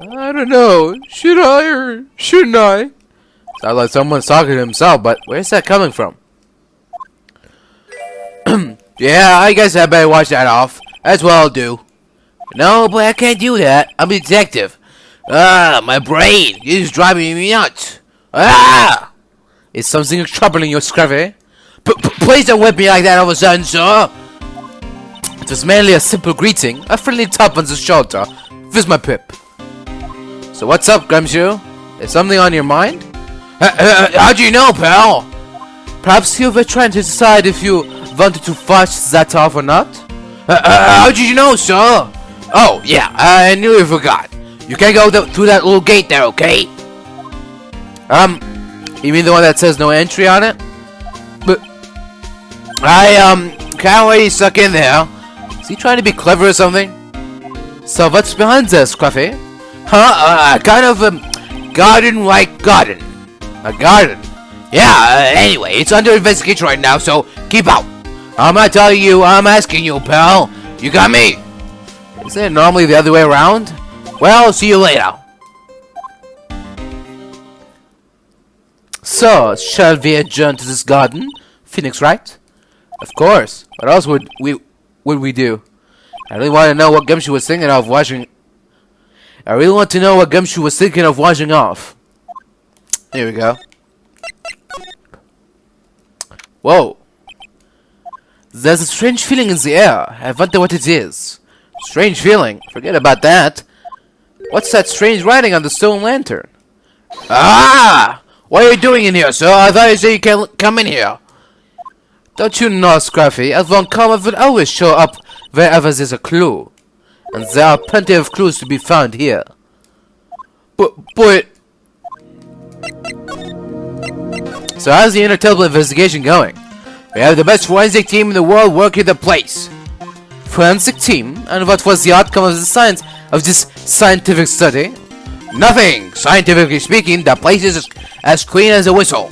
I don't know. Should I or shouldn't I? Sounds like someone's talking to himself, but where's that coming from? Yeah, I guess I better wash that off. That's what I'll do. No, but I can't do that. I'm a detective. Ah, my brain is driving me nuts. Ah! Is something troubling you, Scruffy? Please don't whip me like that all of a sudden, sir. It was merely a simple greeting, a friendly tap on the shoulder. This is my pip. So what's up, Gumshoe? Is something on your mind? How do you know, pal? Perhaps you were trying to decide if you wanted to wash that off or not? How did you know, sir? Oh, yeah, I knew you forgot. You can't go through that little gate there, okay? You mean the one that says no entry on it? But I can't already stuck in there. Is he trying to be clever or something? So what's behind this, Scruffy? Huh? Kind of a garden-like garden. A garden? Yeah, anyway, it's under investigation right now, so keep out. I'm not telling you, I'm asking you, pal. You got me? Isn't it normally the other way around? Well, see you later. So, shall we adjourn to this garden? Phoenix, right? Of course. What else would we do? I really want to know what Gumshoe was thinking of washing. I really want to know what Gumshoe was thinking of washing off. Here we go. Whoa. There's a strange feeling in the air. I wonder what it is. Strange feeling? Forget about that. What's that strange writing on the stone lantern? Ah! What are you doing in here, sir? I thought you said you can't come in here. Don't you know, Scruffy? As one common will always show up wherever there's a clue. And there are plenty of clues to be found here. But... So how's the Intertable investigation going? We have the best forensic team in the world working the place. Forensic team? And what was the outcome of this scientific study? Nothing! Scientifically speaking, the place is as clean as a whistle.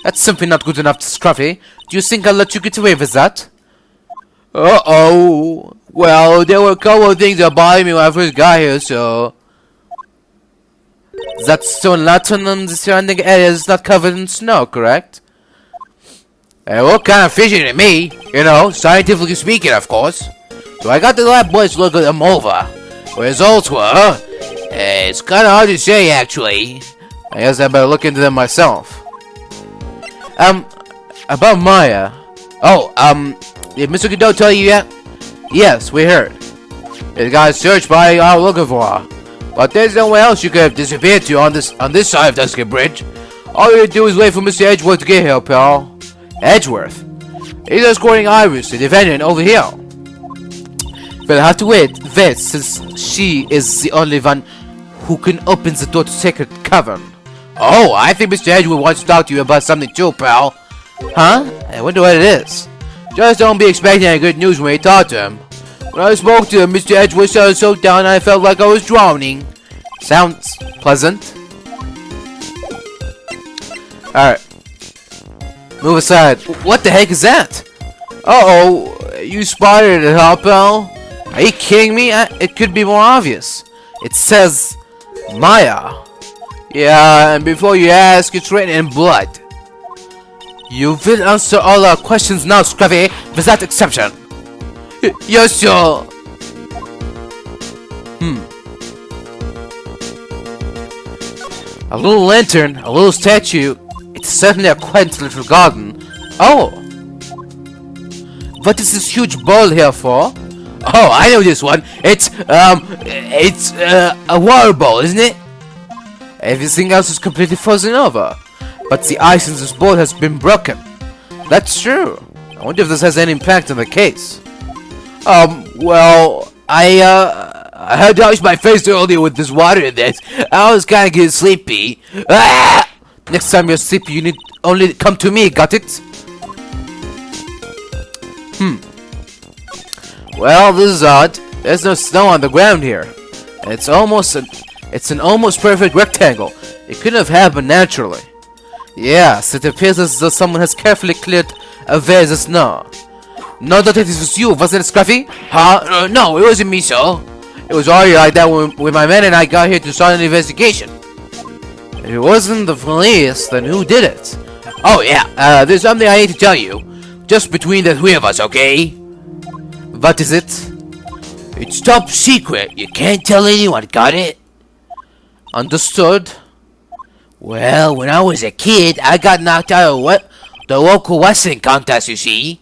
That's simply not good enough, Scruffy. Do you think I'll let you get away with that? Uh-oh. Well, there were a couple of things that bothered me when I first got here, so... That stone lantern and the surrounding area is not covered in snow, correct? What kind of fishy to me? You know, scientifically speaking, of course. So I got the lab boys to look at them over. Results were... it's kind of hard to say, actually. I guess I better look into them myself. About Maya. Oh, did Mr. Godot tell you yet? Yes, we heard. It got searched by our looking for her. But there's nowhere else you could have disappeared to on this side of Dusky Bridge. All you do is wait for Mr. Edgeworth to get here, pal. Edgeworth? He's escorting Iris, the defendant, over here. We'll have to wait since she is the only one who can open the door to Sacred Cavern. Oh, I think Mr. Edgeworth wants to talk to you about something too, pal. Huh? I wonder what it is. Just don't be expecting any good news when you talk to him. When I spoke to him, Mr. Edgeworth sounded so down I felt like I was drowning. Sounds pleasant. Alright. Move aside. What the heck is that? Uh-oh. You spotted it, huh, pal? Are you kidding me? It could be more obvious. It says Maya. Yeah, and before you ask, it's written in blood. You will answer all our questions now, Scruffy, without exception. Yes, sir. A little lantern, a little statue. It's certainly a quaint little garden. Oh! What is this huge bowl here for? Oh, I know this one. It's a water bowl, isn't it? Everything else is completely frozen over. But the ice in this bowl has been broken. That's true. I wonder if this has any impact on the case. Well, I had to wash my face earlier with this water in this. I was kinda getting sleepy. Ah! Next time you're sleepy, you need only come to me, got it? Well, this is odd. There's no snow on the ground here. And it's an almost perfect rectangle. It couldn't have happened naturally. Yes, it appears as though someone has carefully cleared away the snow. No doubt it was you, wasn't it, Scruffy? Huh? No, it wasn't me, sir. It was already like that when my men and I got here to start an investigation. If it wasn't the police, then who did it? Oh yeah, there's something I need to tell you. Just between the three of us, okay? What is it? It's top secret. You can't tell anyone, got it? Understood. Well, when I was a kid, I got knocked out of the local wrestling contest, you see.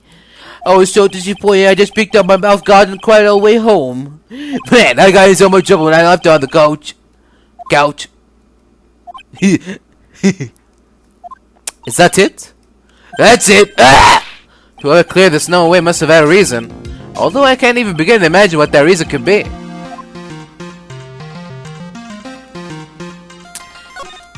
I was so disappointed I just picked up my mouth guard and cried all the way home. Man, I got in so much trouble when I left on the couch. Is that it? That's it! Ah! To clear the snow away must have had a reason. Although I can't even begin to imagine what that reason could be.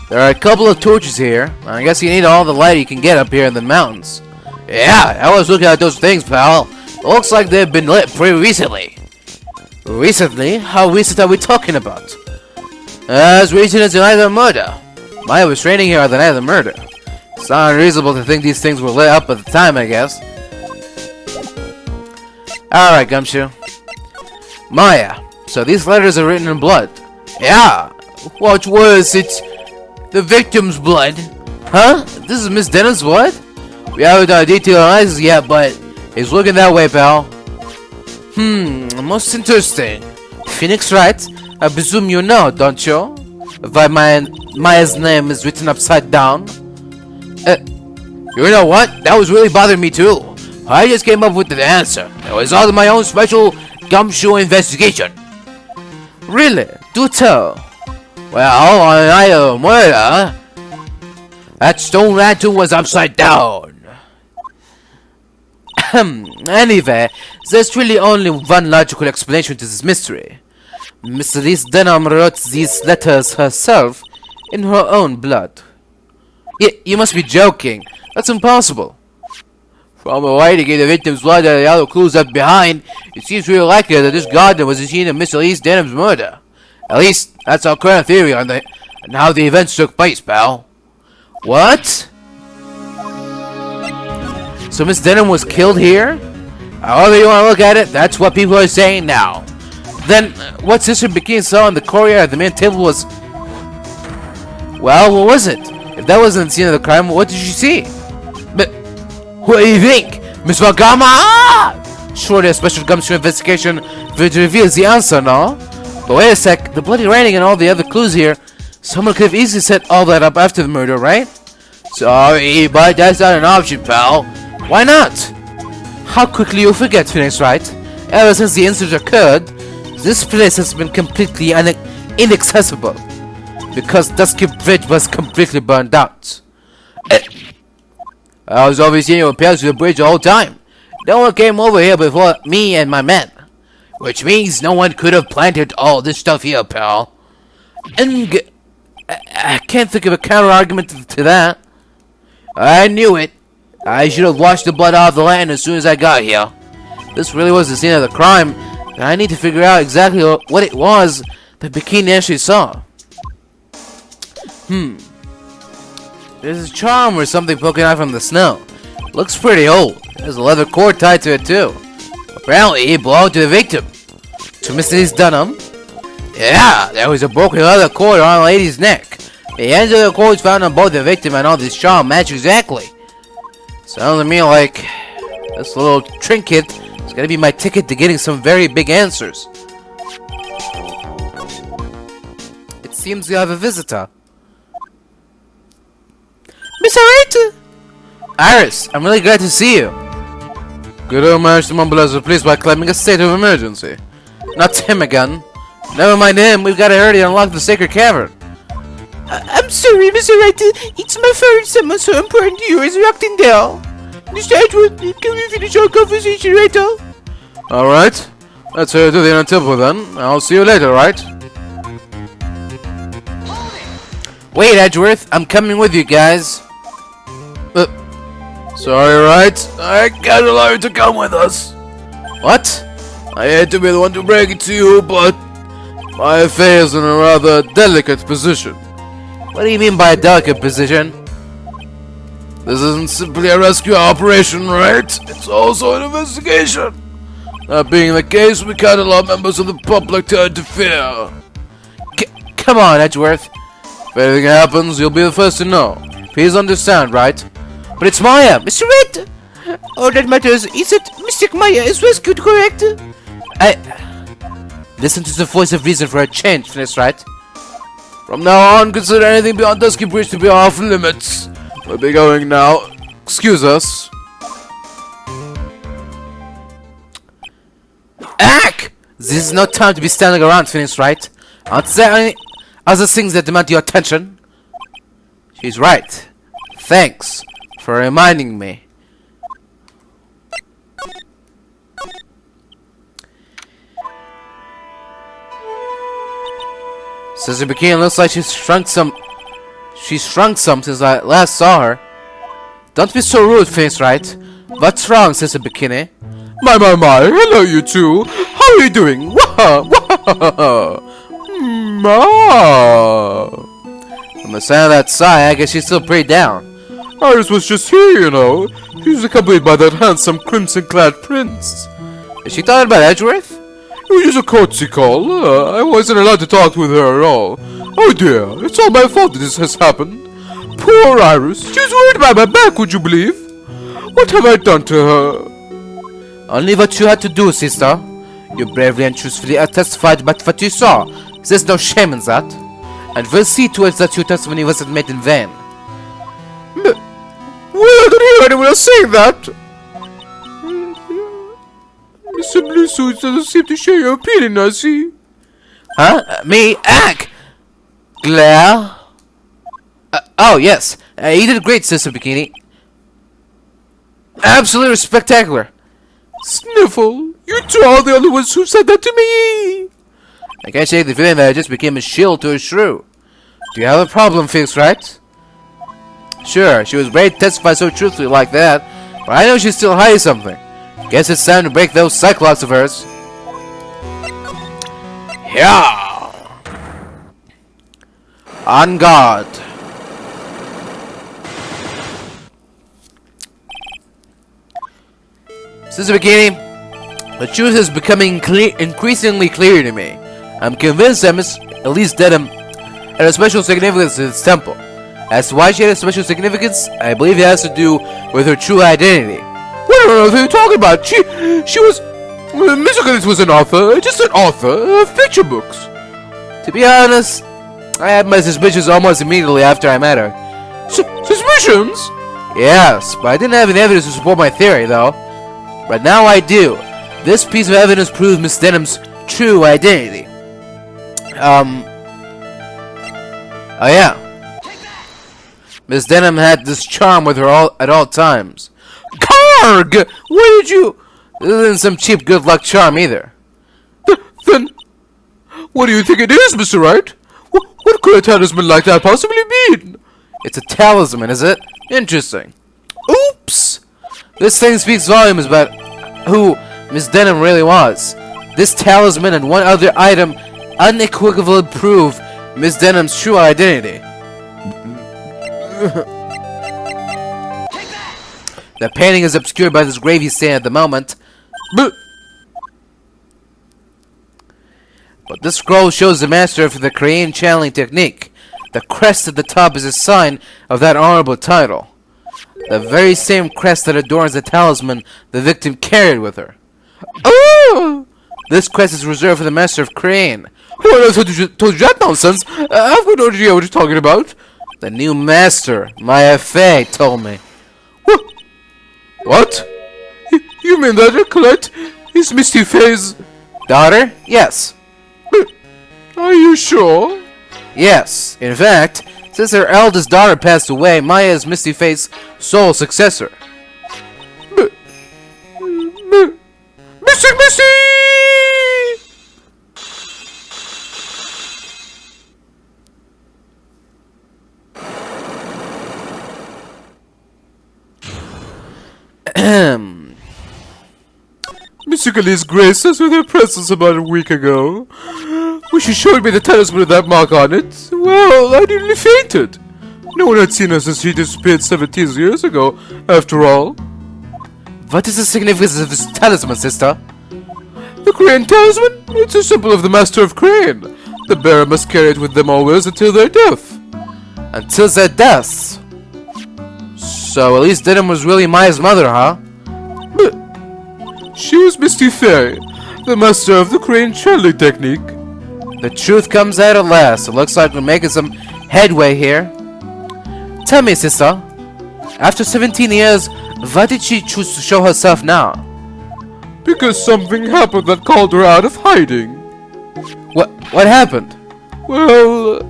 There are a couple of torches here. I guess you need all the light you can get up here in the mountains. Yeah, I was looking at those things, pal. It looks like they've been lit pretty recently. Recently? How recent are we talking about? As recent as the night of the murder. Maya was training here on the night of the murder. It's not unreasonable to think these things were lit up at the time, I guess. Alright, Gumshoe. Maya, so these letters are written in blood. Yeah, what's worse, it's the victim's blood. Huh? This is Miss Denham's blood? We haven't done a detailed analysis yet, but it's looking that way, pal. Most interesting. Phoenix, right? I presume you know, don't you? Why Maya's name is written upside down. You know what? That was really bothering me too. I just came up with the answer. It was all my own special gumshoe investigation. Really? Do tell. Well, on the night of the murder, that stone lantern was upside down. Anyway, there's really only one logical explanation to this mystery. Miss Elise Deauxnim wrote these letters herself in her own blood. You must be joking. That's impossible. From the writing in the victim's blood and the other clues left behind, it seems really likely that this garden was the scene of Miss Elise Deaughnim's murder. At least, that's our current theory on how the events took place, pal. What? So Miss Deauxnim was killed here? However you want to look at it, that's what people are saying now. Then, what Sister Bikini saw in the courtyard at the main table was... Well, what was it? If that wasn't the scene of the crime, what did you see? But, what do you think? Miss Wakama? Surely a special gumshoe investigation reveals the answer, no? But wait a sec, the bloody writing and all the other clues here, someone could have easily set all that up after the murder, right? Sorry, but that's not an option, pal. Why not? How quickly you forget, Phoenix, right? Ever since the incident occurred, this place has been completely inaccessible. Because Dusky Bridge was completely burned out. I was overseeing repairs to the bridge the whole time. No one came over here before me and my men. Which means no one could have planted all this stuff here, pal. And I can't think of a counter-argument to that. I knew it. I should have washed the blood off the land as soon as I got here. This really was the scene of the crime, and I need to figure out exactly what it was that Bikini actually saw. There's a charm or something poking out from the snow. Looks pretty old. There's a leather cord tied to it too. Apparently, it belonged to the victim. To Miss Elise Deauxnim. Yeah, there was a broken leather cord on the lady's neck. The ends of the cords found on both the victim and on this charm match exactly. Sounds to me like this little trinket is gonna be my ticket to getting some very big answers. It seems you have a visitor. Miss Arita! Iris, I'm really glad to see you. Good old managed to mumble as a police by claiming a state of emergency. Not him again. Never mind him, we've got to hurry and unlock the sacred cavern. I'm sorry, Miss Arita. It's my phone. Someone so important to you is reacting there. Mr. Edward, can we finish our conversation right now? Alright. Let's head to the inner temple then. I'll see you later, right? Wait, Edgeworth. I'm coming with you guys. Sorry, right? I can't allow you to come with us. What? I hate to be the one to break it to you, but my affair is in a rather delicate position. What do you mean by a delicate position? This isn't simply a rescue operation, right? It's also an investigation. That being the case, we can't allow members of the public to interfere. Come on, Edgeworth. If anything happens, you'll be the first to know. Please understand, right? But it's Maya, Mr. Red! All that matters is that Mr. Maya is rescued, correct? Listen to the voice of reason for a change, Finis, right? From now on, consider anything beyond Dusky Bridge to be off limits. We'll be going now. Excuse us. Ack! This is no time to be standing around, Finis, right? Aren't there any other things that demand your attention? She's right. Thanks for reminding me. Sister Bikini looks like she's shrunk some. She's shrunk some since I last saw her. Don't be so rude, Face, right? What's wrong, Sister Bikini? My. Hello, you two. How are you doing? Wah, wah. Ma. From the sound of that sigh, I guess she's still pretty down. Iris was just here, you know. She's accompanied by that handsome crimson-clad prince. Is she talking about Edgeworth? It was a courtesy call. I wasn't allowed to talk with her at all. Oh dear, it's all my fault that this has happened. Poor Iris. She was worried about my back, would you believe? What have I done to her? Only what you had to do, sister. You bravely and truthfully testified about what you saw. There's no shame in that. And we'll see to it that your testimony wasn't made in vain. Well, I don't hear anyone else saying that. Mr. Blue Suit doesn't seem to share your opinion, I see. Huh? Me? Ack! Glare? Oh, yes. You did great, Sister Bikini. Absolutely spectacular. Sniffle, you two are the only ones who said that to me. I can't shake the feeling that I just became a shield to a shrew. Do you have a problem, Fix, right? Sure, she was brave to testify so truthfully like that, but I know she's still hiding something. Guess it's time to break those cyclops of hers. Yeah. On guard. Sister Bikini, the truth is becoming increasingly clear to me. I'm convinced that Miss Elise Deauxnim had a special significance in this temple. As to why she had a special significance, I believe it has to do with her true identity. What on earth are you talking about? She was... Miss Elise was an author, just an author of fiction books. To be honest, I had my suspicions almost immediately after I met her. Suspicions? Yes, but I didn't have any evidence to support my theory, though. But now I do. This piece of evidence proves Miss Deaughnim's true identity. Oh yeah. Miss Deauxnim had this charm with her at all times. Karg! Where did you... This isn't some cheap good luck charm either. Then... What do you think it is, Mr. Wright? What could a talisman like that possibly mean? It's a talisman, is it? Interesting. Oops! This thing speaks volumes about who Miss Deauxnim really was. This talisman and one other item unequivocally prove Miss Deaughnim's true identity. The painting is obscured by this gravy stain at the moment. But this scroll shows the master of the Korean channeling technique. The crest at the top is a sign of that honorable title. The very same crest that adorns the talisman the victim carried with her. Oh! This crest is reserved for the master of Korean. Who on earth told you that nonsense? I've got no idea what you're talking about. The new master, Maya Fei, told me. What? You mean that Colette is Misty Fei's daughter? Yes. Are you sure? Yes. In fact, since her eldest daughter passed away, Maya is Misty Fei's sole successor. Misty! Mystically's graced us with her presence about a week ago. When she showed me the talisman with that mark on it, well, I nearly fainted. No one had seen her since she disappeared 17 years ago, after all. What is the significance of this talisman, sister? The crane talisman? It's a symbol of the master of crane. The bearer must carry it with them always until their death. Until their deaths? So Elise Deauxnim was really Maya's mother, huh? But she was Misty Fairy, the master of the crane channeling technique. The truth comes out at last. It looks like we're making some headway here. Tell me, sister, after 17 years, why did she choose to show herself now? Because something happened that called her out of hiding. What happened? Well...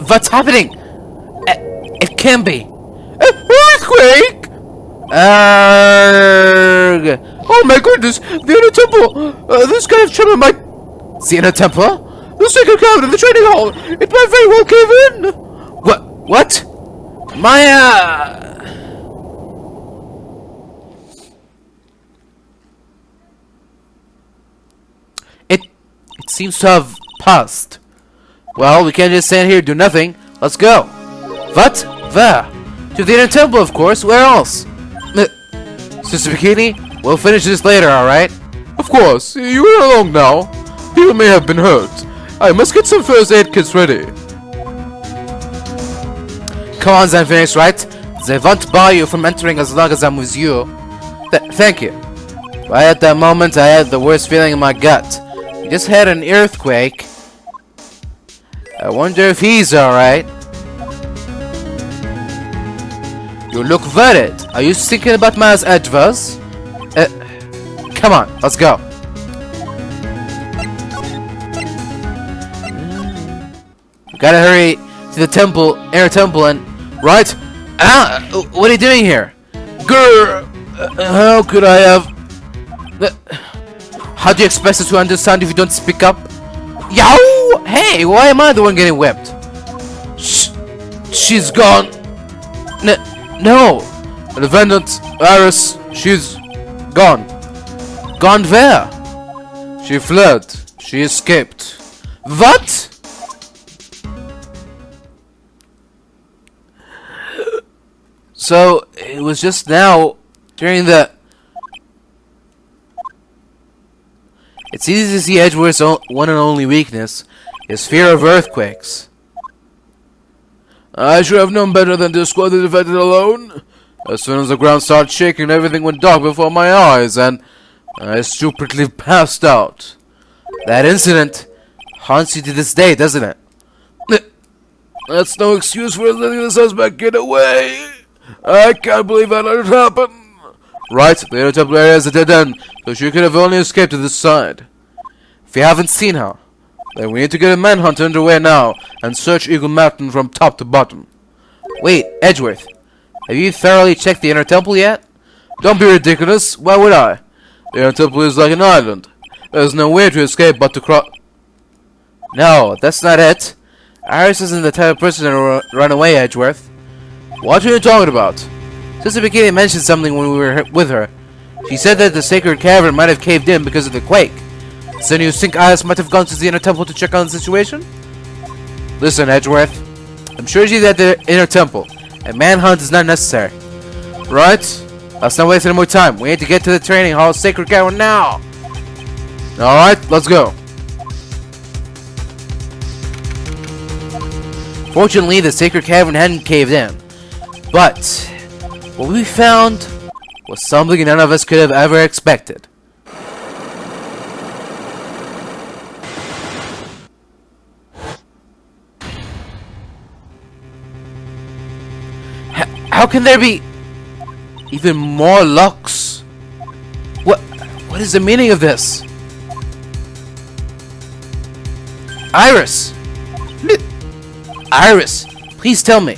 what's happening? It can be. Earthquake! Oh my goodness! The inner temple! This kind of tremor might... The inner temple? The sacred cavern in the training hall! It might very well cave in! What? Maya! It seems to have passed. Well, we can't just stand here and do nothing. Let's go. What? Where? To the inner temple, of course. Where else? Sister Bikini, we'll finish this later, alright? Of course. You are alone now. People may have been hurt. I must get some first aid kits ready. Come on, Zenphoenix, right? They won't bar you from entering as long as I'm with you. Thank you. Right at that moment, I had the worst feeling in my gut. We just had an earthquake. I wonder if he's alright. You look worried. Are you thinking about Maya's advice? Come on, let's go. We gotta hurry to the temple, inner temple, and right? What are you doing here? Grr! How could I have? How do you expect us to understand if you don't speak up? Yow! Hey, why am I the one getting whipped? She's gone. No! The defendant, Iris, she's gone. Gone where? She fled. She escaped. What? So, it was just now, during the... It's easy to see Edgeworth's one and only weakness, his fear of earthquakes. I should have known better than to squad the defendant alone. As soon as the ground started shaking, everything went dark before my eyes, and I stupidly passed out. That incident haunts you to this day, doesn't it? That's no excuse for letting the suspect get away. I can't believe that let it happen. Right, the inner temple area is a dead end, so she could have only escaped to this side. If you haven't seen her, then we need to get a manhunt underway now and search Eagle Mountain from top to bottom. Wait, Edgeworth, have you thoroughly checked the inner temple yet? Don't be ridiculous, why would I? The inner temple is like an island. There's no way to escape but to cross... No, that's not it. Iris isn't the type of person to run away, Edgeworth. What are you talking about? Sister Bikini mentioned something when we were with her. She said that the sacred cavern might have caved in because of the quake. So you think Iris might have gone to the inner temple to check on the situation? Listen, Edgeworth. I'm sure she's at the inner temple. A manhunt is not necessary. Right? Let's not waste any more time. We need to get to the training hall sacred cavern now. Alright, let's go. Fortunately, the sacred cavern hadn't caved in. But what we found was something none of us could have ever expected. How can there be even more locks? What is the meaning of this? Iris! Iris, please tell me.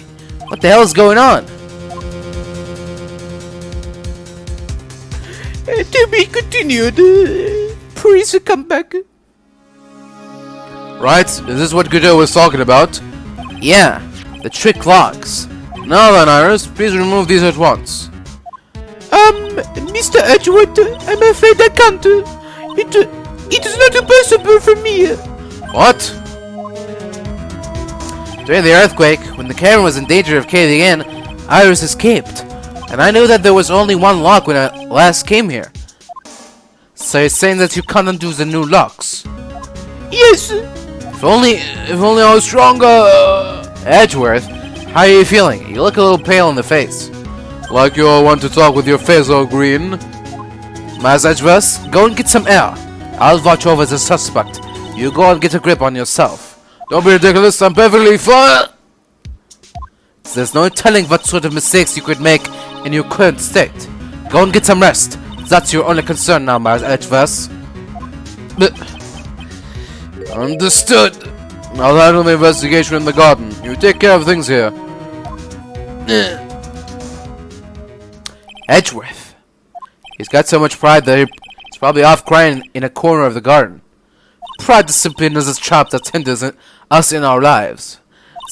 What the hell is going on? To be continued. Please come back. Right, is this what Godot was talking about? Yeah, the trick locks. Now then, Iris, please remove these at once. Mr. Edgeworth, I'm afraid I can't. It is not possible for me. What? During the earthquake, when the cavern was in danger of caving in, Iris escaped. And I knew that there was only one lock when I last came here. So you're saying that you can't undo the new locks? Yes. If only I was stronger. Edgeworth, how are you feeling? You look a little pale in the face. Like you all want to talk with your face all green. Mas Edgeworth, go and get some air. I'll watch over the suspect. You go and get a grip on yourself. Don't be ridiculous, I'm perfectly fine. There's no telling what sort of mistakes you could make in your current state. Go and get some rest. That's your only concern now, Mas Edgeworth. Understood. I'll handle the investigation in the garden. You take care of things here. Edgeworth. He's got so much pride that he's probably off crying in a corner of the garden. Pride is simply another trap that hinders us in our lives.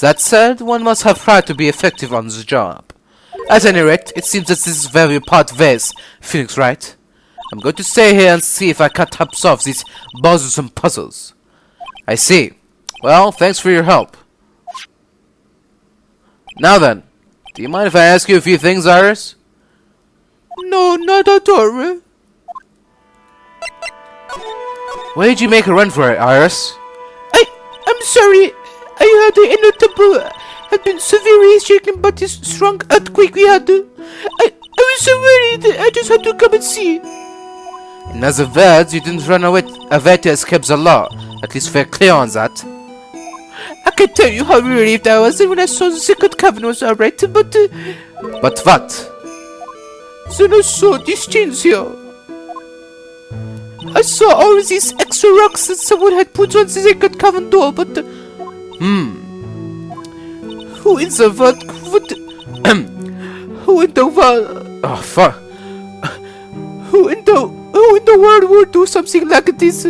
That said, one must have pride to be effective on the job. At any rate, it seems that this is very part vase, Phoenix, right? I'm going to stay here and see if I can't help solve these bothersome puzzles. I see. Well, thanks for your help. Now then, do you mind if I ask you a few things, Iris? No, not at all. Why did you make a run for it, Iris? I'm sorry. I heard the inner temple had been severely shaken by this strong earthquake we had. I was so worried. I just had to come and see. In other words, you didn't run away to escape the law. At least we're clear on that. I can't tell you how relieved I was when I saw the second cabin was alright, but... But what? Then I saw these chains here. I saw all these extra rocks that someone had put on the second cabin door, but... Who in the world would... Who in the world... Oh, fuck. Who in the world would do something like this?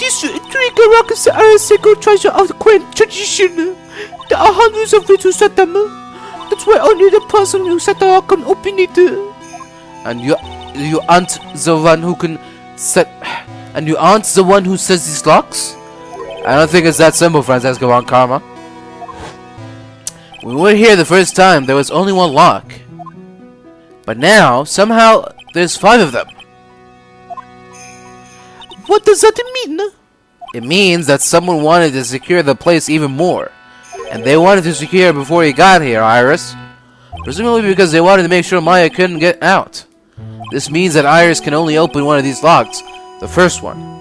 This intriguing rockets are a sacred treasure of the quaint tradition. There are hundreds of ways to set them. That's why only the person who set the rock can open it. And you aren't the one who can set... And you aren't the one who sets these locks? I don't think it's that simple, Franziska von Karma. When we were here the first time, there was only one lock. But now, somehow, there's 5 of them. What does that mean? It means that someone wanted to secure the place even more. And they wanted to secure it before he got here, Iris. Presumably because they wanted to make sure Maya couldn't get out. This means that Iris can only open one of these locks. The first one.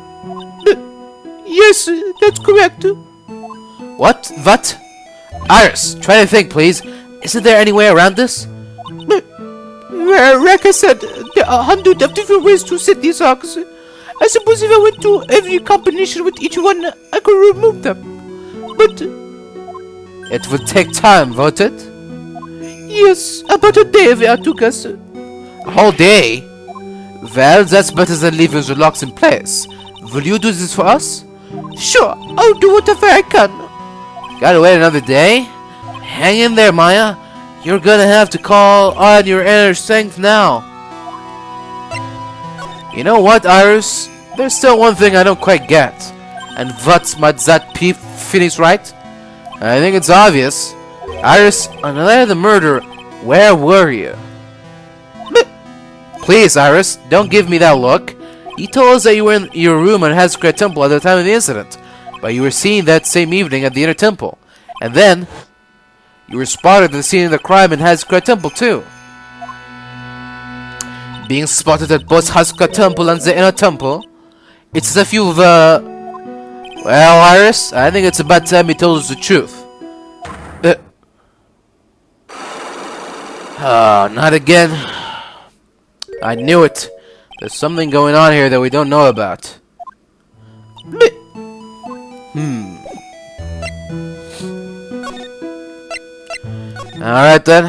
Yes, that's correct. What? What? Iris, try to think, please. Isn't there any way around this? Well, like I said, there are hundreds of different ways to set these locks. I suppose if I went to every combination with each one, I could remove them. But... It would take time, won't it? Yes, about a day if it took us. A whole day? Well, that's better than leaving the locks in place. Will you do this for us? Sure, I'll do whatever I can. Gotta wait another day? Hang in there, Maya. You're gonna have to call on your inner strength now. You know what, Iris? There's still one thing I don't quite get. And what's might that Phoenix right? I think it's obvious. Iris, on the night of the murder, where were you? Please, Iris, don't give me that look. You told us that you were in your room at Haskell Temple at the time of the incident, but you were seen that same evening at the Inner Temple. And then, you were spotted at the scene of the crime in Haskell Temple too. Being spotted at both Haskell Temple and the Inner Temple, it's as if you've, Well, Iris, I think it's about time you told us the truth. Not again. I knew it. There's something going on here that we don't know about. Alright then.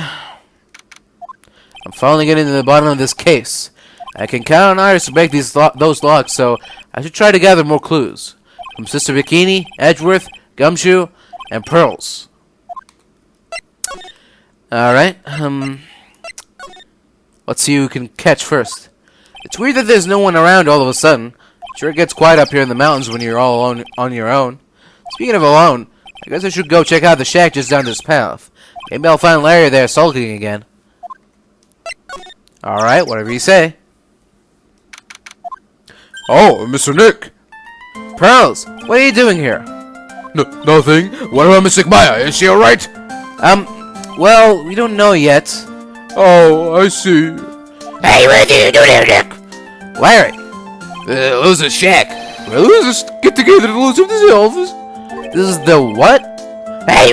I'm finally getting to the bottom of this case. I can count on Iris to break those locks, so I should try to gather more clues. From Sister Bikini, Edgeworth, Gumshoe, and Pearls. Alright, let's see who we can catch first. It's weird that there's no one around all of a sudden. Sure it gets quiet up here in the mountains when you're all alone on your own. Speaking of alone, I guess I should go check out the shack just down this path. Maybe I'll find Larry there sulking again. Alright, whatever you say. Oh, Mr. Nick. Pearls, what are you doing here? Nothing. What about Miss Maya? Is she alright? Well, we don't know yet. Oh, I see. Hey, what are you doing here, Nick? Larry, Losers shack. Well, losers get together to lose up themselves. this is the what? Hey,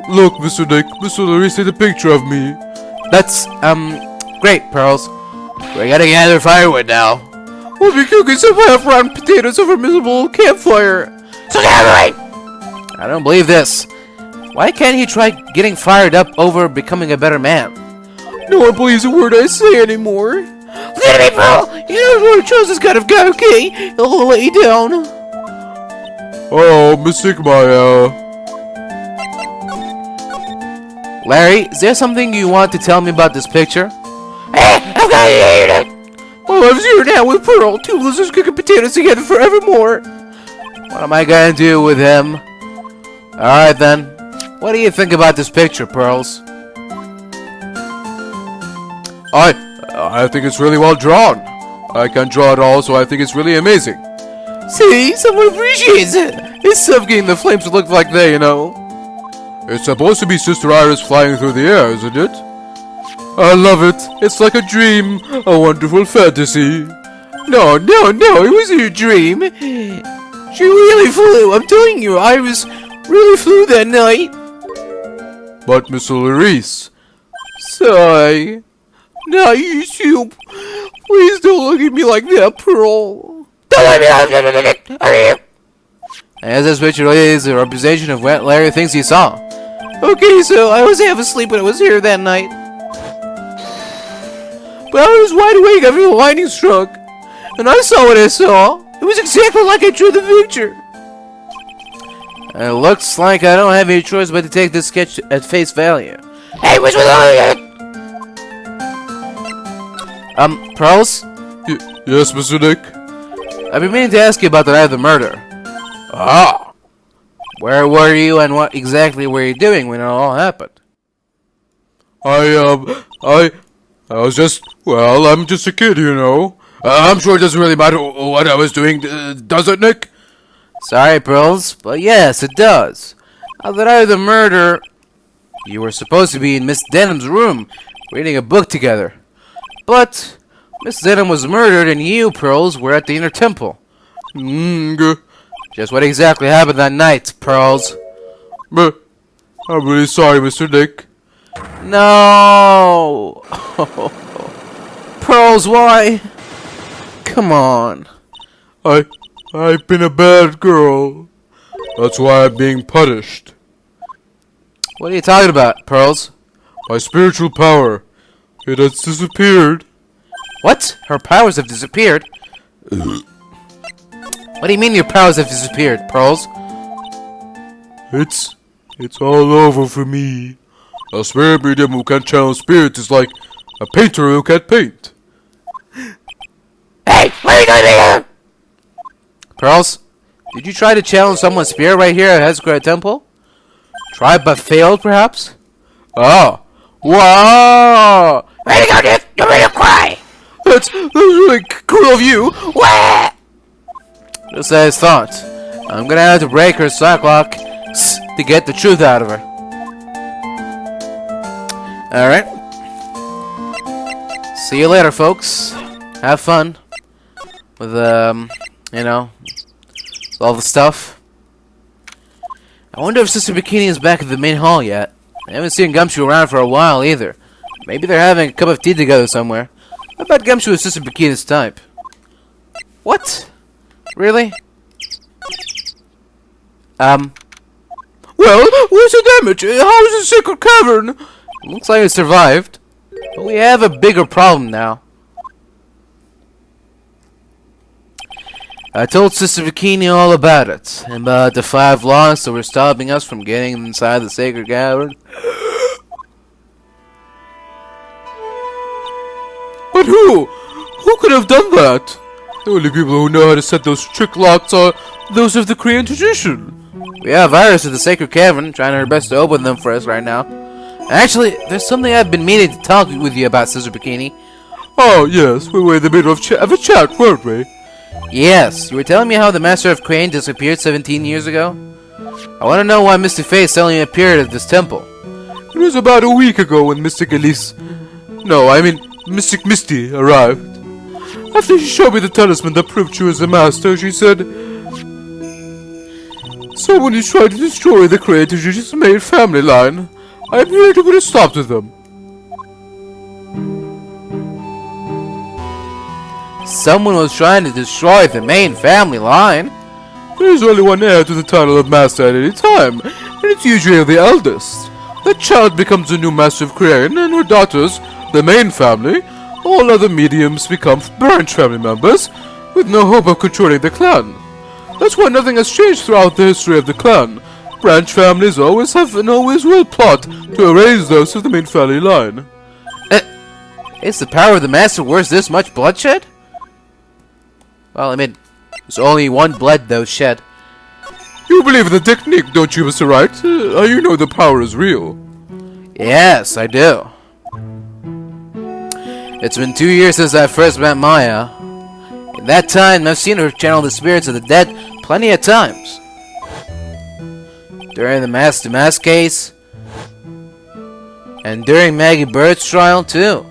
Look, Mr. Nick, Mr. Larry sent a picture of me. That's, great, Pearls. We gotta gather firewood now. we'll be cooking some half-rotten potatoes over a miserable campfire. So get I don't believe this. Why can't he try getting fired up over becoming a better man? No one believes a word I say anymore. Look at me, bro. You know what chose this kind of guy, okay? He'll let you down. Oh, Miss Maya. Larry, is there something you want to tell me about this picture? Hey, I'm gonna hear it. My life's here now with Pearl. Two losers cooking potatoes together forevermore. What am I gonna do with him? Alright then. What do you think about this picture, Pearls? I think it's really well drawn. I can't draw at all, so I think it's really amazing. See, someone appreciates it. It's suffocating the flames to look like they, you know. It's supposed to be Sister Iris flying through the air, isn't it? I love it. It's like a dream, a wonderful fantasy. No, it wasn't a dream. She really flew. I'm telling you, Iris really flew that night. But Mr. Larice, Sigh. Not you too. Please don't look at me like that, Pearl. Don't let me out. As this picture really is a representation of what Larry thinks he saw. Okay, so I was half asleep when I was here that night. But I was wide awake after the lightning struck. And I saw what I saw. It was exactly like I drew the picture. It looks like I don't have any choice but to take this sketch at face value. Hey, what's with all of that? Pearls? yes, Mr. Nick. I've been meaning to ask you about the night of the murder. Ah, Where were you and what exactly were you doing when it all happened? I was just, well, I'm just a kid, you know. I'm sure it doesn't really matter what I was doing, does it, Nick? Sorry, Pearls, but yes, it does. On the night of the murder, you were supposed to be in Miss Denham's room, reading a book together. But Miss Denham was murdered and you, Pearls, were at the inner temple. Just what exactly happened that night, Pearls? But I'm really sorry, Mr. Nick. No! Pearls, why? Come on. I've been a bad girl. That's why I'm being punished. What are you talking about, Pearls? My spiritual power, it has disappeared. What? Her powers have disappeared? What do you mean your powers have disappeared, Pearls? It's all over for me. A spirit medium who can't channel spirits is like a painter who can't paint. Hey, what are you doing here? Pearls, did you try to challenge someone's spirit right here at Hesgard Temple? Tried but failed, perhaps? Oh. Wow! Ready to go, Nick? You're ready to cry. That's really cool of you. What? Just as thought. I'm gonna have to break her sacklock to get the truth out of her. Alright. See you later, folks. Have fun. With, you know, all the stuff. I wonder if Sister Bikini is back at the main hall yet. I haven't seen Gumshoe around for a while either. Maybe they're having a cup of tea together somewhere. I bet Gumshoe is Sister Bikini's type. What? Really? Well, what's the damage? How is the secret cavern? Looks like it survived. But we have a bigger problem now. I told Sister Bikini all about it, and about the 5 laws that were stopping us from getting inside the sacred cavern. But who? Who could have done that? The only people who know how to set those trick locks are those of the Korean tradition. We have Iris at the sacred cavern, trying her best to open them for us right now. Actually, there's something I've been meaning to talk with you about, Sister Bikini. Oh, yes, we were in the middle of a chat, weren't we? Yes, you were telling me how the Master of Crane disappeared 17 years ago? I want to know why Mystic Face suddenly appeared at this temple. It was about a week ago when Mystic Elise... No, I mean, Mystic Misty arrived. After she showed me the talisman that proved she was the Master, she said... Someone is trying to destroy the Crane to just made family line. I'm here to put a stop to them. Someone was trying to destroy the main family line. There is only one heir to the title of Master at any time, and it's usually the eldest. That child becomes the new Master of Crane, and her daughters, the main family. All other mediums become branch family members, with no hope of controlling the clan. That's why nothing has changed throughout the history of the clan. Branch families always have and always will plot to erase those of the main family line. Is the power of the Master worth this much bloodshed? Well, I mean, there's only one blood, though, shed. You believe in the technique, don't you, Mr. Wright? You know the power is real. Yes, I do. It's been 2 years since I first met Maya. In that time, I've seen her channel the spirits of the dead plenty of times. During the mask case, and during Maggie Bird's trial, too.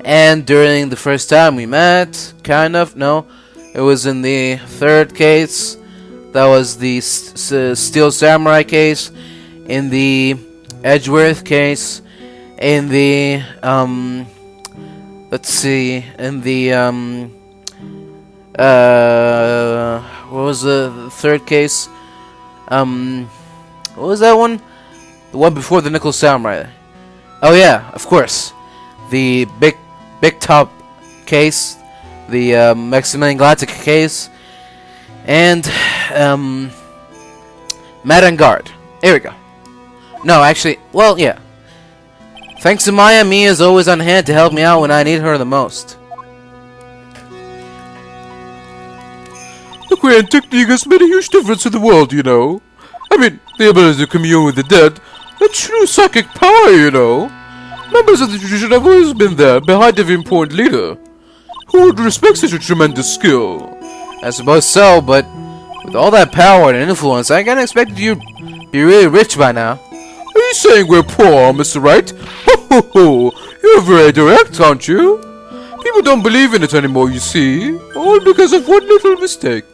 And during the first time we met, kind of, no. It was in the third case. That was the Steel Samurai case. In the Edgeworth case. In the, let's see. In the, what was the third case? What was that one? The one before the Nickel Samurai. Oh yeah, of course. The Big Top case. The Maximilian Galactic case. And Madame Guard. Here we go. No, actually, well, yeah. Thanks to Maya, Mia is always on hand to help me out when I need her the most. The Crane technique has made a huge difference in the world, you know. I mean, the ability to commune with the dead. That's true psychic power, you know. Members of the tradition have always been there, behind every important leader. Who would respect such a tremendous skill? I suppose so, but with all that power and influence, I can't expect you to be really rich by now. Are you saying we're poor, Mr. Wright? Ho ho ho! You're very direct, aren't you? People don't believe in it anymore, you see. All because of one little mistake.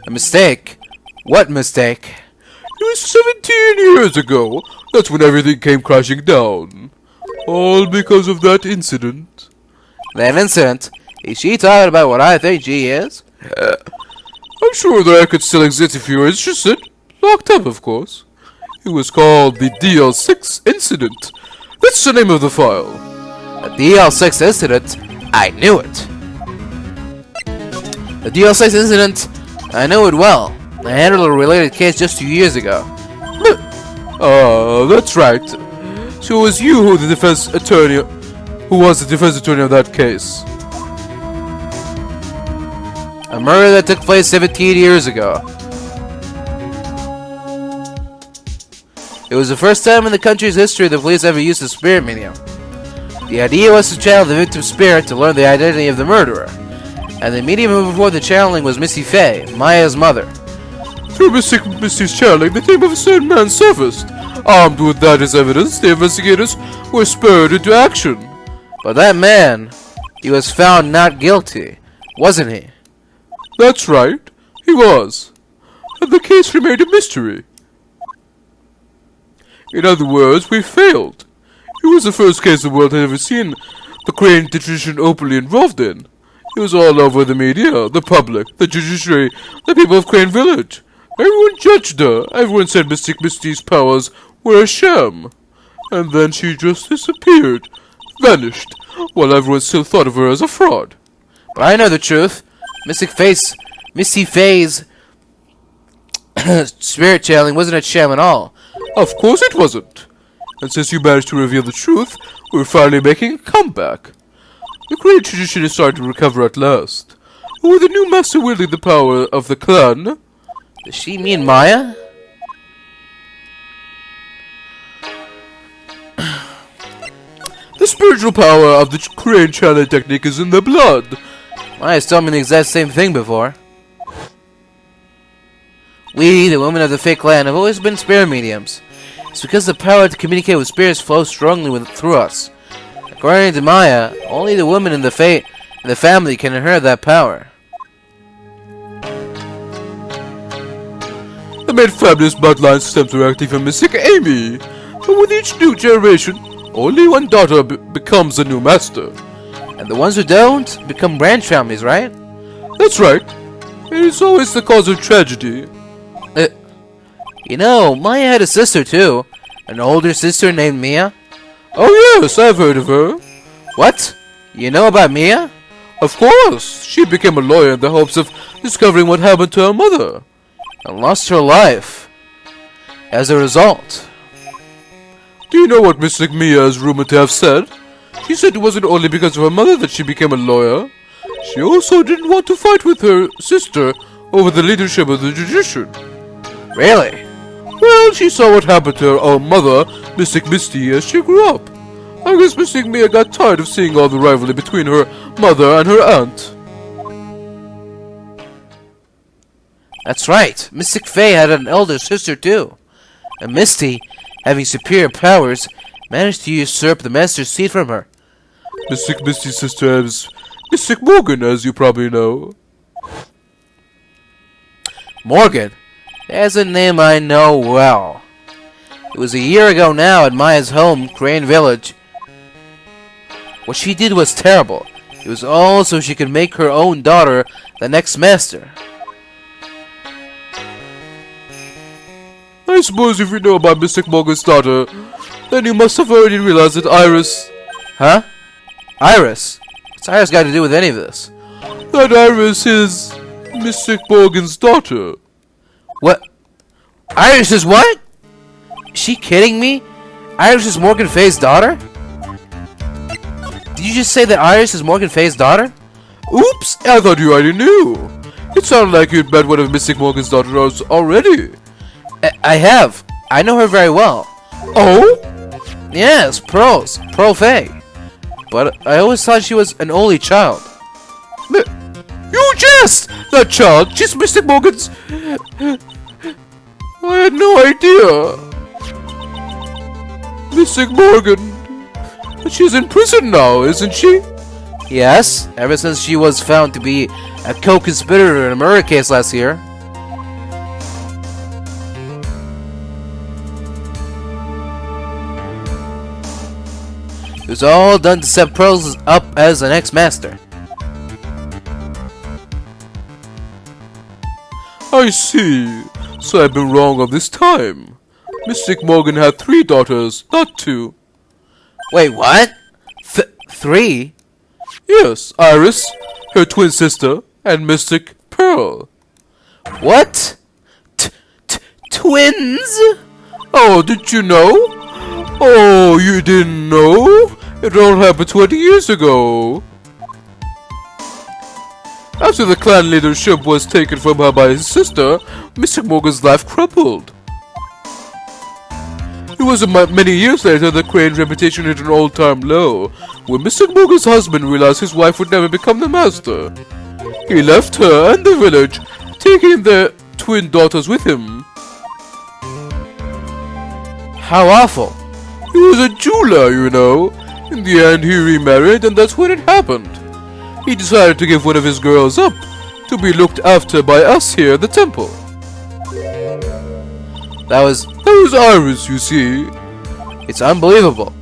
A mistake? What mistake? It was 17 years ago. That's when everything came crashing down. All because of that incident. That incident? Is she talking about what I think she is? I'm sure that I could still exist if you were interested. Locked up, of course. It was called the DL6 incident. That's the name of the file. A DL6 incident? I knew it. The DL6 incident, I know it well. I handled a related case just 2 years ago. That's right. So it was you who was the defense attorney of that case. A murder that took place 17 years ago. It was the first time in the country's history the police ever used a spirit medium. The idea was to channel the victim's spirit to learn the identity of the murderer. And the medium who performed the channeling was Missy Faye, Maya's mother. Through Misty's channeling, the name of a certain man surfaced. Armed with that as evidence, the investigators were spurred into action. But that man, he was found not guilty, wasn't he? That's right, he was. And the case remained a mystery. In other words, we failed. It was the first case the world had ever seen the Crane tradition openly involved in. It was all over the media, the public, the judiciary, the people of Crane Village. Everyone judged her. Everyone said Mystic Misty's powers were a sham. And then she just disappeared, vanished, while everyone still thought of her as a fraud. But I know the truth. Missy Faye's spirit channeling wasn't a sham at all. Of course it wasn't. And since you managed to reveal the truth, we're finally making a comeback. The Crane tradition is starting to recover at last. With the new master wielding the power of the clan... Does she mean Maya? spiritual power of the crane channeling technique is in their blood. Maya's told me the exact same thing before. We, the women of the fake land, have always been spirit mediums. It's because the power to communicate with spirits flows strongly through us. According to Maya, only the women in the family can inherit that power. The main family's bloodline stems directly from Mystic Amy. But with each new generation, only one daughter becomes the new master. And the ones who don't become branch families, right? That's right. It is always the cause of tragedy. You know, Maya had a sister too. An older sister named Mia. Oh yes, I've heard of her. What? You know about Mia? Of course. She became a lawyer in the hopes of discovering what happened to her mother. And lost her life. As a result. Do you know what Mystic Mia is rumored to have said? She said it wasn't only because of her mother that she became a lawyer. She also didn't want to fight with her sister over the leadership of the tradition. Really? Well, she saw what happened to her own mother, Mystic Misty, as she grew up. I guess Mystic Mia got tired of seeing all the rivalry between her mother and her aunt. That's right. Mystic Faye had an elder sister too. And Misty, having superior powers, managed to usurp the Master's seat from her. Mystic Misty's sister is Mystic Morgan, as you probably know. Morgan? That's a name I know well. It was a year ago now at Maya's home, Crane Village. What she did was terrible. It was all so she could make her own daughter the next master. I suppose if you know about Mystic Morgan's daughter, then you must have already realized that Iris... Huh? Iris? What's Iris got to do with any of this? That Iris is Mystic Morgan's daughter. What? Iris is what? Is she kidding me? Iris is Morgan Faye's daughter? Did you just say that Iris is Morgan Faye's daughter? Oops, I thought you already knew. It sounded like you'd met one of Mystic Morgan's daughters already. I have. I know her very well. Oh? Yes, Pearl Faye. But I always thought she was an only child. You jest! That child, she's Mystic Morgan's... I had no idea. Mystic Morgan. She's in prison now, isn't she? Yes, ever since she was found to be a co-conspirator in a murder case last year. It was all done to set Pearl up as the next master. I see. So I've been wrong all this time. Mystic Morgan had 3 daughters, not 2. Wait, what? 3? Yes, Iris, her twin sister, and Mystic Pearl. What? Twins? Oh, did you know? Oh, you didn't know? It all happened 20 years ago. After the clan leadership was taken from her by his sister, Mystic Morgan's life crumbled. It wasn't many years later that Crane's reputation hit an all-time low, when Mystic Morgan's husband realized his wife would never become the master. He left her and the village, taking their twin daughters with him. How awful. He was a jeweler, you know. In the end, he remarried, and that's when it happened. He decided to give one of his girls up, to be looked after by us here at the temple. That was Iris, you see. It's unbelievable.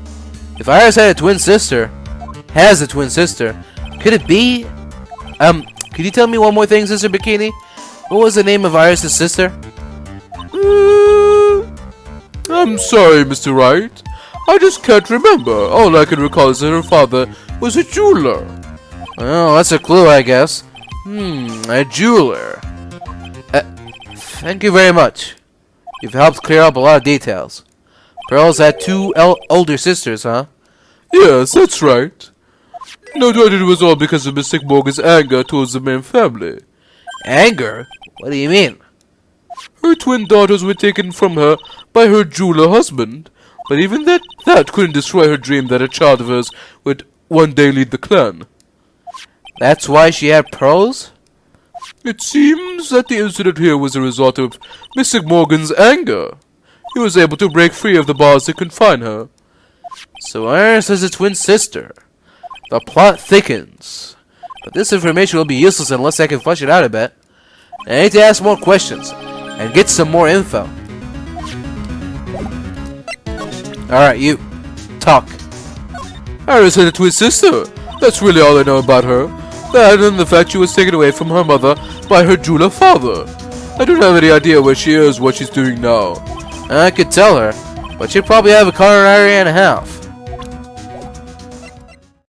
If Iris had a twin sister, could it be? Could you tell me one more thing, Sister Bikini? What was the name of Iris' sister? I'm sorry, Mr. Wright. I just can't remember. All I can recall is that her father was a jeweler. Oh, that's a clue, I guess. A jeweler. Thank you very much. You've helped clear up a lot of details. Pearl's had 2 older sisters, huh? Yes, that's right. No doubt it was all because of Mystic Morgan's anger towards the main family. Anger? What do you mean? Her twin daughters were taken from her by her jeweler husband. But even that couldn't destroy her dream that a child of hers would one day lead the clan. That's why she had pearls? It seems that the incident here was a result of Mr. Morgan's anger. He was able to break free of the bars that confine her. So Ernest is a twin sister. The plot thickens. But this information will be useless unless I can flesh it out a bit. I need to ask more questions and get some more info. Alright, you. Talk. Iris had a twin sister. That's really all I know about her. That and the fact she was taken away from her mother by her jeweler father. I don't have any idea where she is, what she's doing now. I could tell her, but she'd probably have a car and a half.